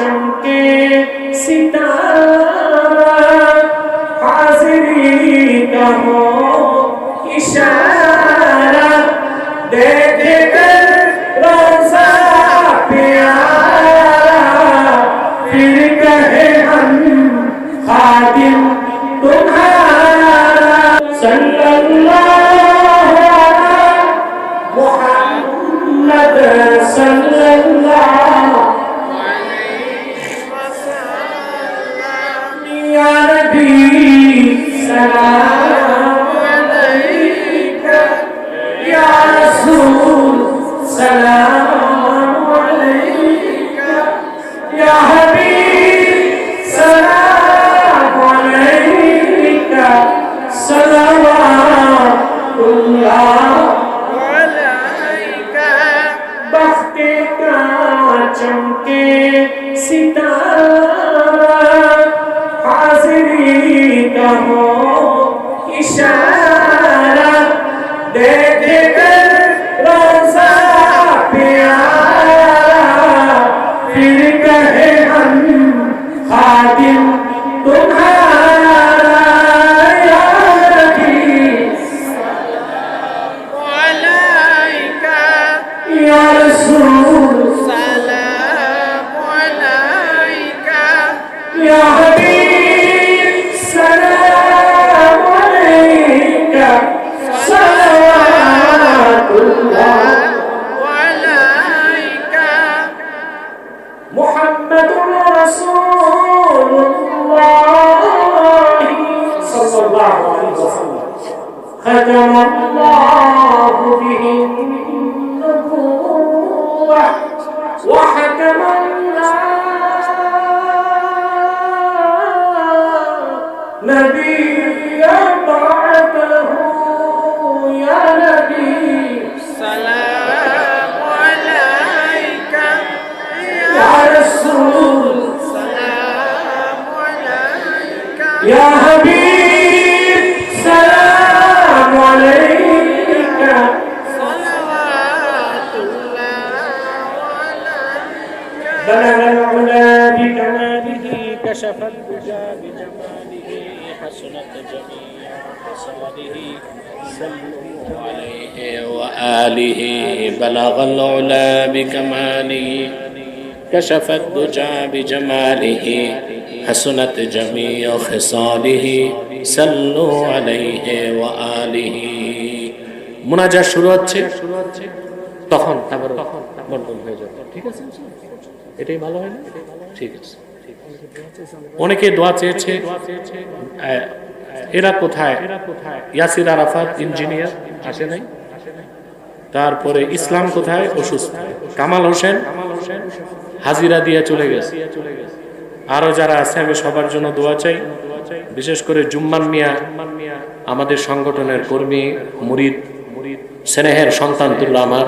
चमके सितारा हाजिरी का हो इशारा देखे कर रोज़ा प्यारा फिर कहे हम खादिम तुम्हारा सल्लल्लाहु अलैहि मुहम्मद सल्लल्लाहु या नबी सलाम अलैका या रसूल सलाम अलैका या हबीब सलाम अलैका सलवातुल्लाह अलैका बख्ते का चमके सितारा हाजिरी का हो इशारा देखे कर रोज़ा प्यारा फिर कहे हम खादिम तुम्हारा या नबी अलैका या रसूल सलाम अलैका या हबीब सलाम अलैका सलवातुल्लाह अलैका मुहम्मदुर रसूलुल्लाह सल्लल्लाहु अलैहि वसल्लम खतमल्लाहु बिही नबुव्वह व हकमल्लाह नबिय्या बअदहु या नबी सलाम अलैका या रसूल सलाम अलैका या हबीब सलाम अलैका सलवातुल्लाह अलैका बलगल उला बिकमालिही कशफल दुजा बिजमालिही हसनत जमीअ खसालिही सल्लल्लाहु अलैहि व आलिही बलगल उला बिकमालिही कशफत दुजा बिजमालिही हसनत जमीअ खसालिही सल्लल्लाहु अलैहि व आलिही। মুনাজাত শুরু হচ্ছে, তখন আবার বন্টন হয়ে যাবে। ঠিক আছে, এটাই ভালো হয় না? ঠিক আছে। অনেকে দোয়া চেয়েছে। এরা কোথায়? ইয়াসির আরাফাত ইঞ্জিনিয়ার আসে নাই। তারপরে ইসলাম কোথায়? অসুস্থ। কামাল হোসেন হাজিরা দিয়ে চলে গেছে। আরো যারা আছে আমি সবার জন্য দোয়া চাই। বিশেষ করে জুম্মান মিয়া আমাদের সংগঠনের কর্মী, মুরিদ, স্নেহের সন্তান তুল্লাহ আমার,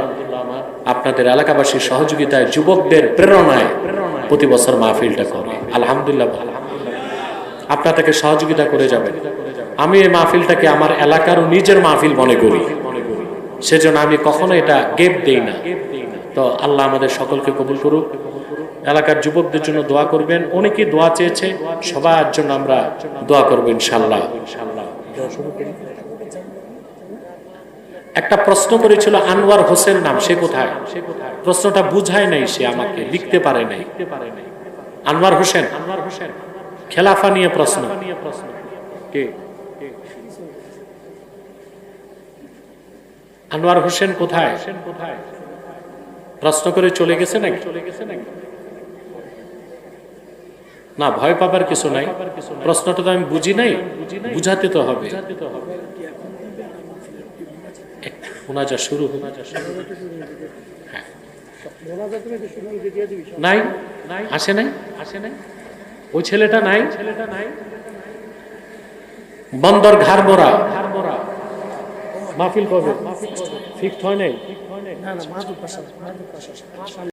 আপনাদের এলাকাবাসীর সহযোগিতায়, যুবকদের প্রেরণায় প্রতি বছর মাহফিলটা করে। আলহামদুলিল্লাহ, আপনাদেরকে সহযোগিতা করে যাবেন। আমি এই মাহফিলটাকে আমার এলাকার ও নিজের মাহফিল মনে করি, সেজন্য আমি কখনো এটা গেপ দেই না। তো আল্লাহ আমাদের সকলকে কবুল করুক। এলাকার যুবকদের জন্য দোয়া করবেন। অনেকেই দোয়া চেয়েছে, সবার জন্য আমরা দোয়া করব ইনশাআল্লাহ। একটা প্রশ্ন করেছিল আনোয়ার হোসেন নাম, সে কোথায়? প্রশ্নটা বুঝায় নাই, সে আমাকে লিখতে পারে নাই। আনোয়ার হোসেন, খেলাফা নিয়ে প্রশ্ন। কে? আনোয়ার হোসেন কোথায়? প্রশ্ন করে চলে গেছে নাকি? না, ভয় পাবার কিছু নাই। প্রশ্নটা তো আমি বুঝি নাই, বুঝাতে তো হবে। মুনাজাত শুরু নাই, আসে নাই, ওই ছেলেটা নাই। বন্দর ঘাড় মোড়া মাহফিল কবে? ফিক্সড হয় নাই।